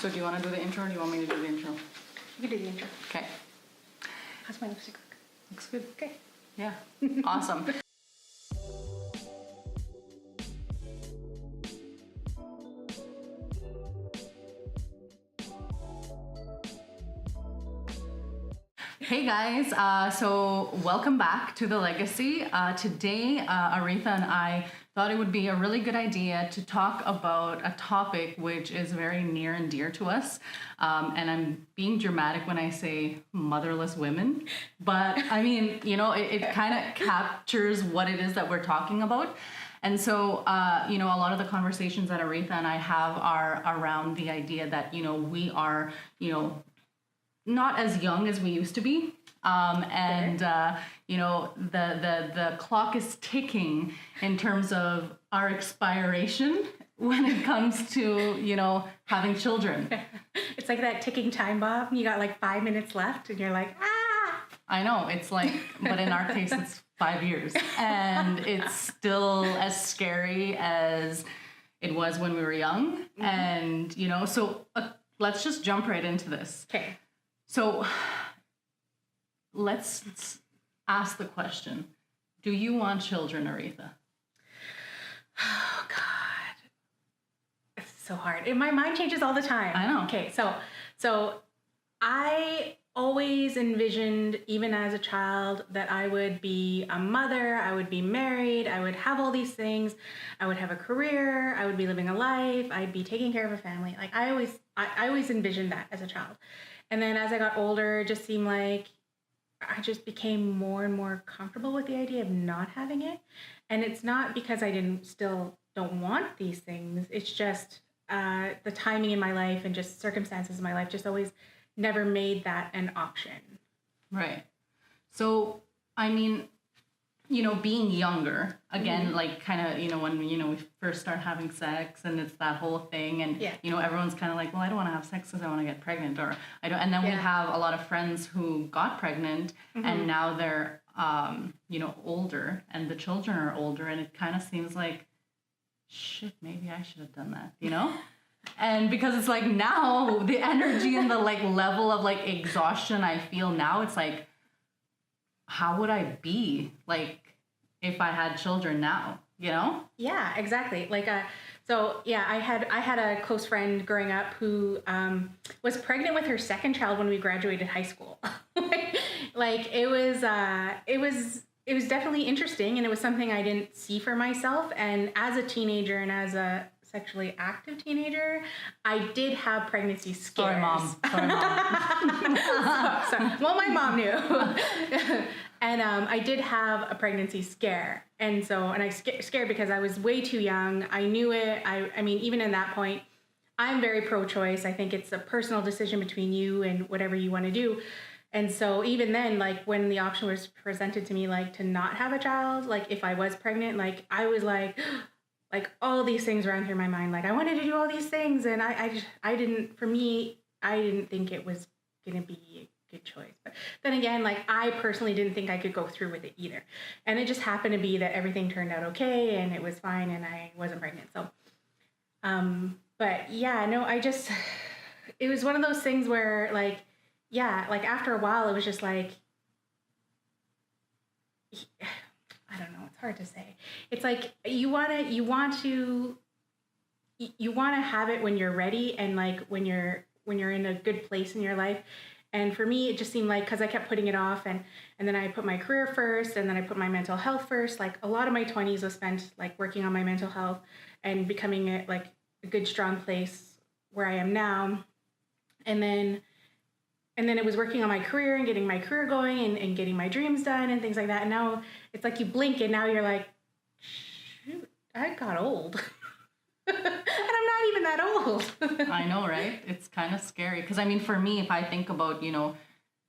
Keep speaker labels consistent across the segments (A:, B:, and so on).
A: So do you want to do the intro or do you want me to do the intro?
B: You can do the intro.
A: Okay.
B: How's my lipstick look?
A: Looks good.
B: Okay.
A: Yeah. Awesome. Hey guys, so welcome back to The Legacy. Today, Aretha and I thought it would be a really good idea to talk about a topic which is very near and dear to us. And I'm being dramatic when I say motherless women, but I mean, you know, it kind of captures what it is that we're talking about. And so, you know, a lot of the conversations that Aretha and I have are around the idea that, you know, we are, you know, not as young as we used to be. You know, the clock is ticking in terms of our expiration when it comes to, you know, having children.
B: It's like that ticking time bomb. You got like 5 minutes left and you're like, ah!
A: I know, it's like, but in our case, it's 5 years. And it's still as scary as it was when we were young. Mm-hmm. And, you know, so let's just jump right into this.
B: Okay.
A: So let's ask the question, do you want children, Aretha?
B: Oh, God. It's so hard. And my mind changes all the time.
A: I know.
B: Okay, so I always envisioned, even as a child, that I would be a mother, I would be married, I would have all these things, I would have a career, I would be living a life, I'd be taking care of a family. Like I always envisioned that as a child. And then as I got older, it just seemed like I just became more and more comfortable with the idea of not having it. And it's not because I don't want these things. It's just the timing in my life and just circumstances in my life just always never made that an option. Right.
A: So, I mean, you know, being younger, again, mm-hmm. like kind of, you know, when, you know, we first start having sex and it's that whole thing and,
B: yeah.
A: you know, everyone's kind of like, well, I don't want to have sex because I want to get pregnant or I don't. And then yeah. we have a lot of friends who got pregnant mm-hmm. and now they're, you know, older and the children are older and it kind of seems like, shit, maybe I should have done that, you know? And because it's like now the energy and the like level of like exhaustion I feel now, it's like, how would I be like if I had children now, you know?
B: Yeah, exactly. Like, so yeah, I had a close friend growing up who was pregnant with her second child when we graduated high school. Like it was definitely interesting, and it was something I didn't see for myself. And as a teenager and as a sexually active teenager, I did have pregnancy scares.
A: Sorry, Mom.
B: Sorry. Well, my mom knew. And I did have a pregnancy scare. And I scared because I was way too young. I knew it. I mean, even in that point, I'm very pro-choice. I think it's a personal decision between you and whatever you want to do. And so even then, like when the option was presented to me, like to not have a child, like if I was pregnant, like I was like all these things ran through my mind. Like I wanted to do all these things. And I didn't think it was going to be a good choice. But then again, like I personally didn't think I could go through with it either. And it just happened to be that everything turned out okay and it was fine and I wasn't pregnant. So, but yeah, no, it was one of those things where like, yeah, like after a while, it was just like, I don't know. It's hard to say. It's like you want to have it when you're ready and like when you're in a good place in your life. And for me, it just seemed like, because I kept putting it off and then I put my career first and then I put my mental health first. Like a lot of my 20s was spent like working on my mental health and becoming a good, strong place where I am now. And then it was working on my career and getting my career going and getting my dreams done and things like that. And now it's like you blink and now you're like, shoot, I got old. And I'm not even that old.
A: I know, right? It's kind of scary. Because, I mean, for me, if I think about, you know,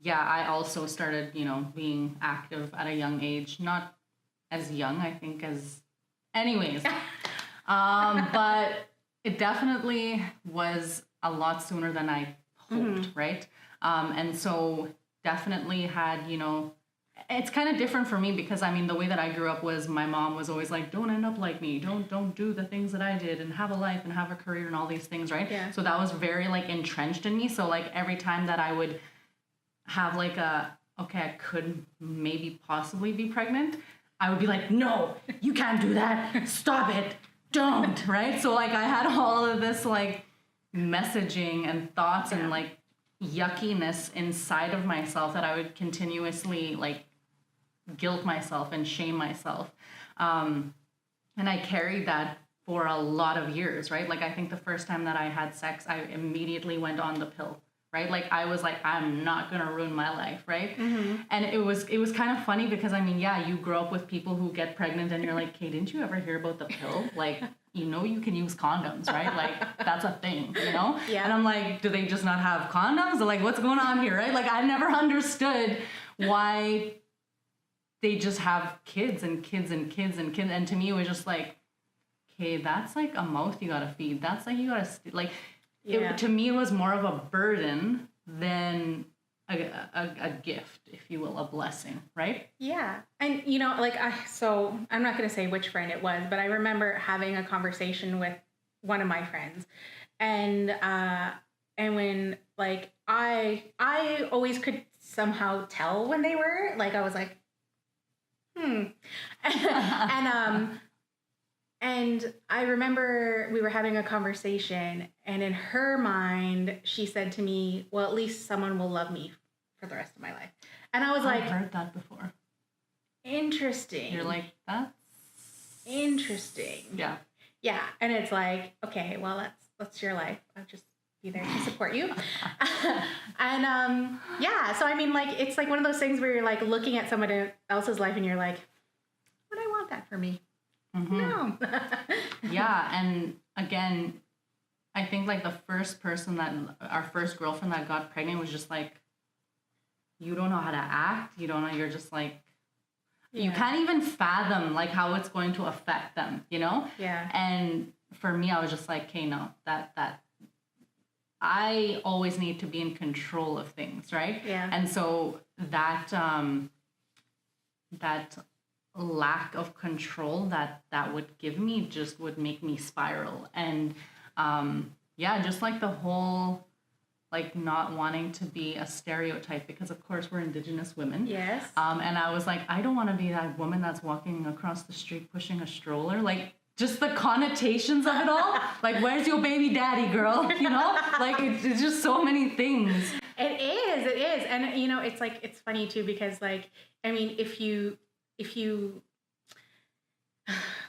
A: yeah, I also started, you know, being active at a young age. Not as young, I think, as... Anyways. But it definitely was a lot sooner than I hoped, mm-hmm. right? And so definitely had, you know, it's kind of different for me because I mean the way that I grew up was my mom was always like, don't end up like me, don't do the things that I did, and have a life and have a career and all these things, right?
B: Yeah.
A: So that was very like entrenched in me. So like every time that I would have like okay, I could maybe possibly be pregnant, I would be like, no, you can't do that, stop it, don't, right? So like I had all of this like messaging and thoughts and like yuckiness inside of myself that I would continuously like guilt myself and shame myself. And I carried that for a lot of years, right? Like I think the first time that I had sex, I immediately went on the pill, right? Like I was like, I'm not gonna ruin my life, right? And it was kind of funny because I mean, yeah, you grow up with people who get pregnant and you're like, okay, didn't you ever hear about the pill? Like, you know, you can use condoms, right? Like that's a thing, you know?
B: Yeah.
A: And I'm like, do they just not have condoms? Like, what's going on here, right? Like I never understood why they just have kids and kids and kids and kids. And to me, it was just like, okay, that's like a mouth you gotta feed. That's like, you gotta, to me, it was more of a burden than a gift, if you will, a blessing, right?
B: Yeah. And, you know, like, so I'm not going to say which friend it was, but I remember having a conversation with one of my friends. And when, like, I always could somehow tell when they were, like, I was like, and I remember we were having a conversation, and in her mind, she said to me, well, at least someone will love me for the rest of my life. And I was like,
A: I've heard that before.
B: Interesting.
A: You're like, that's
B: interesting.
A: Yeah.
B: Yeah. And it's like, okay, well, that's your life. I'll just be there to support you. And yeah, so I mean, like, it's like one of those things where you're like looking at someone else's life and you're like, would I want that for me? No.
A: Yeah. And again, I think like the first person our first girlfriend that got pregnant was just like, you don't know how to act. You don't know. You're just like, you can't even fathom like how it's going to affect them, you know?
B: Yeah.
A: And for me, I was just like, okay, no, that I always need to be in control of things, right?
B: Yeah.
A: And so that lack of control that would give me just would make me spiral. And just like the whole like not wanting to be a stereotype, because of course we're Indigenous women.
B: Yes.
A: And I was like, I don't want to be that woman that's walking across the street pushing a stroller. Like just the connotations of it all. Like, where's your baby daddy, girl? You know, like it's just so many things.
B: It is. And you know, it's like, it's funny too, because like, I mean, if you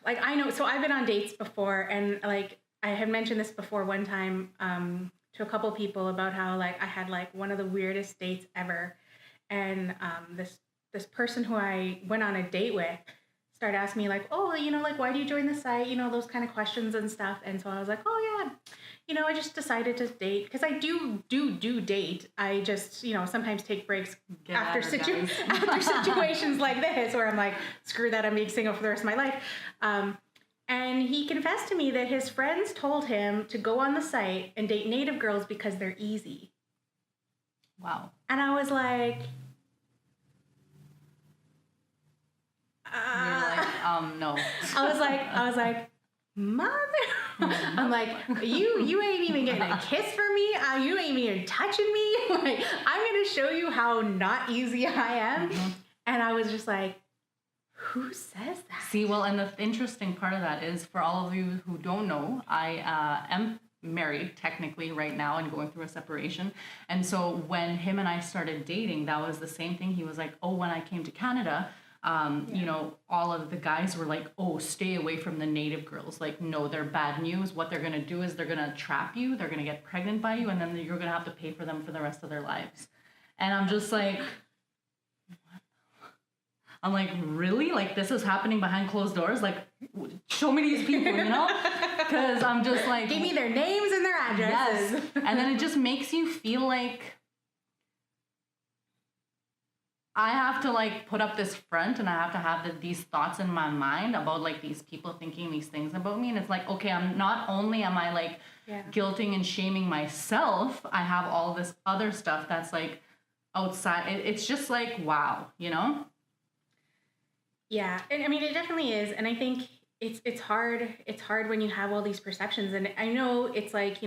B: like, I know, so I've been on dates before, and like I had mentioned this before one time to a couple people about how like I had like one of the weirdest dates ever, and this person who I went on a date with started asking me like, oh, you know, like, why do you join the site, you know, those kind of questions and stuff. And so I was like, oh yeah, you know, I just decided to date because I do date. I just, you know, sometimes take breaks after situations like this where I'm like, screw that, I'm being single for the rest of my life. And he confessed to me that his friends told him to go on the site and date Native girls because they're easy.
A: Wow.
B: And I was like,
A: no.
B: I was like, mother. I'm like, you ain't even getting a kiss from me. You ain't even touching me. Like, I'm gonna show you how not easy I am. And I was just like, who says that?
A: See, well, and the interesting part of that is, for all of you who don't know, I am married technically right now and going through a separation. And so when him and I started dating, that was the same thing. He was like, oh, when I came to Canada, you know, all of the guys were like, oh, stay away from the Native girls. Like, no, they're bad news. What they're going to do is they're going to trap you. They're going to get pregnant by you. And then you're going to have to pay for them for the rest of their lives. And I'm just like, what? I'm like, really? Like, this is happening behind closed doors? Like, show me these people, you know? Because I'm just like,
B: give me their names and their addresses.
A: Yes. And then it just makes you feel like I have to like put up this front, and I have to have these thoughts in my mind about like these people thinking these things about me. And it's like, okay, I'm not only am I like guilting and shaming myself, I have all this other stuff that's like outside. It's just like, wow, you know?
B: Yeah, and I mean it definitely is, and I think it's hard. It's hard when you have all these perceptions, and I know it's like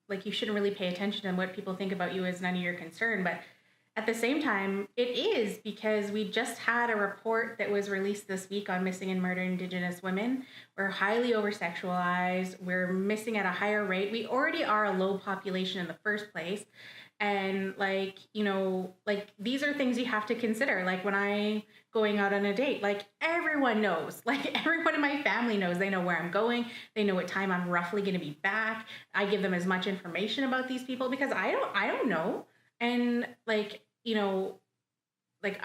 B: like you shouldn't really pay attention to what people think about you as none of your concern, but at the same time, it is because we just had a report that was released this week on missing and murdered Indigenous women. We're highly over sexualized. We're missing at a higher rate. We already are a low population in the first place. And like, like these are things you have to consider. Like when I going out on a date, like everyone knows, like everyone in my family knows, they know where I'm going. They know what time I'm roughly going to be back. I give them as much information about these people because I don't know. And like, like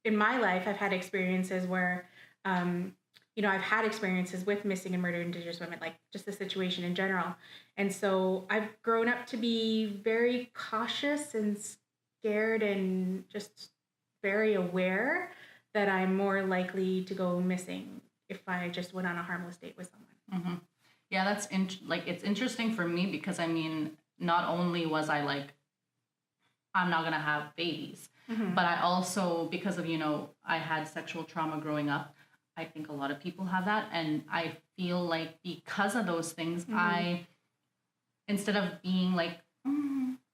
B: in my life, I've had experiences where, I've had experiences with missing and murdered Indigenous women, like just the situation in general. And so I've grown up to be very cautious and scared and just very aware that I'm more likely to go missing if I just went on a harmless date with someone.
A: Mm-hmm. Yeah, it's interesting for me because I mean, not only was I like, I'm not gonna have babies, but I also, because of I had sexual trauma growing up. I think a lot of people have that, and I feel like because of those things, I, instead of being like,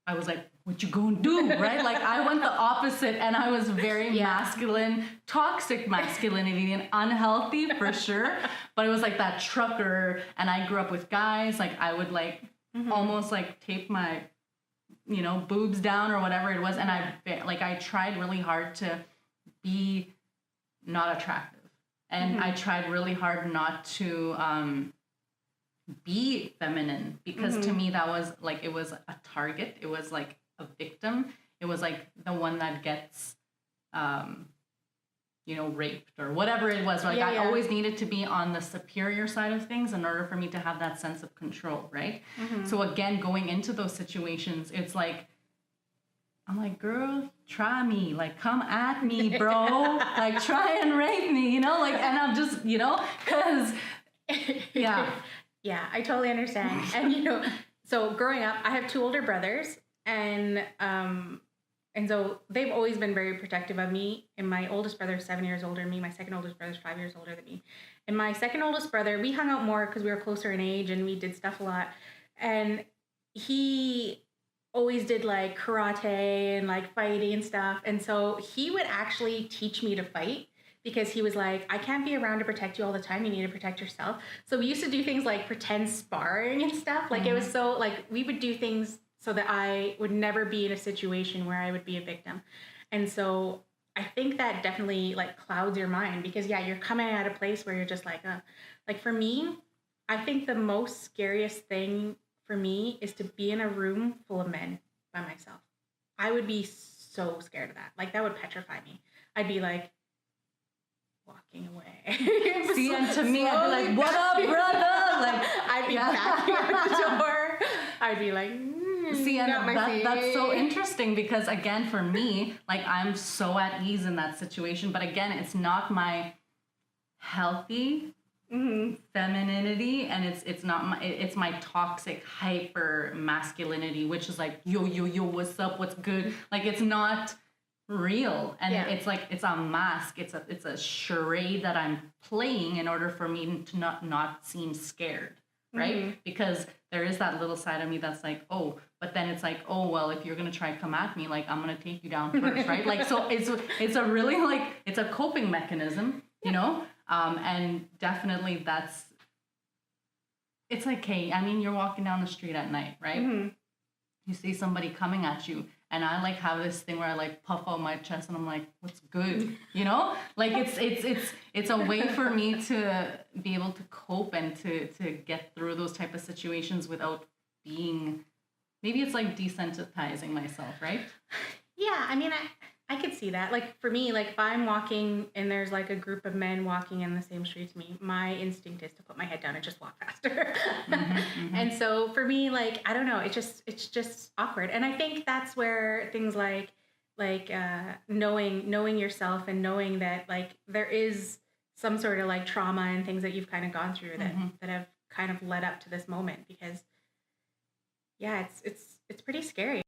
A: I was like, what you gonna do, right? Like I went the opposite, and I was very masculine, toxic masculinity, and unhealthy for sure. But it was like that trucker, and I grew up with guys. Like I would like almost like tape my, boobs down or whatever it was, and I tried really hard to be not attractive, and I tried really hard not to be feminine because to me that was like, it was a target, it was like a victim, it was like the one that gets raped or whatever it was. Like I always needed to be on the superior side of things in order for me to have that sense of control, right? So again, going into those situations, it's like, I'm like, girl, try me, like come at me, bro, like try and rape me, and I'm just, because
B: Yeah, I totally understand. And so growing up, I have two older brothers, and so they've always been very protective of me. And my oldest brother is 7 years older than me. My second oldest brother is 5 years older than me. And my second oldest brother, we hung out more because we were closer in age and we did stuff a lot. And he always did like karate and like fighting and stuff. And so he would actually teach me to fight because he was like, I can't be around to protect you all the time. You need to protect yourself. So we used to do things like pretend sparring and stuff. Like it was so like, we would do things so that I would never be in a situation where I would be a victim. And so I think that definitely like clouds your mind because you're coming at a place where you're just like for me, I think the most scariest thing for me is to be in a room full of men by myself. I would be so scared of that. Like that would petrify me. I'd be like walking away.
A: See, and to me, I'd be like, what up, brother? Like
B: I'd be backing out the door. I'd be like,
A: see, and that's so interesting because again, for me, like I'm so at ease in that situation. But again, it's not my healthy femininity, and it's my toxic hyper masculinity, which is like yo, what's up, what's good, like it's not real, and it's like it's a mask, it's a charade that I'm playing in order for me to not seem scared, right? Because there is that little side of me that's like, oh, but then it's like, oh well, if you're gonna try to come at me, like I'm gonna take you down first, right? Like so it's a really like it's a coping mechanism, and definitely it's like, hey, I mean, you're walking down the street at night, right? You see somebody coming at you, and I like have this thing where I like puff out my chest and I'm like, what's good? Like it's a way for me to be able to cope and to get through those type of situations without being, maybe it's like desensitizing myself, right?
B: Yeah, I mean, I could see that. Like for me, like if I'm walking and there's like a group of men walking in the same street to me, my instinct is to put my head down and just walk faster. And so for me, like, I don't know, it's just awkward. And I think that's where things like knowing yourself and knowing that like there is some sort of like trauma and things that you've kind of gone through that have kind of led up to this moment, because it's pretty scary.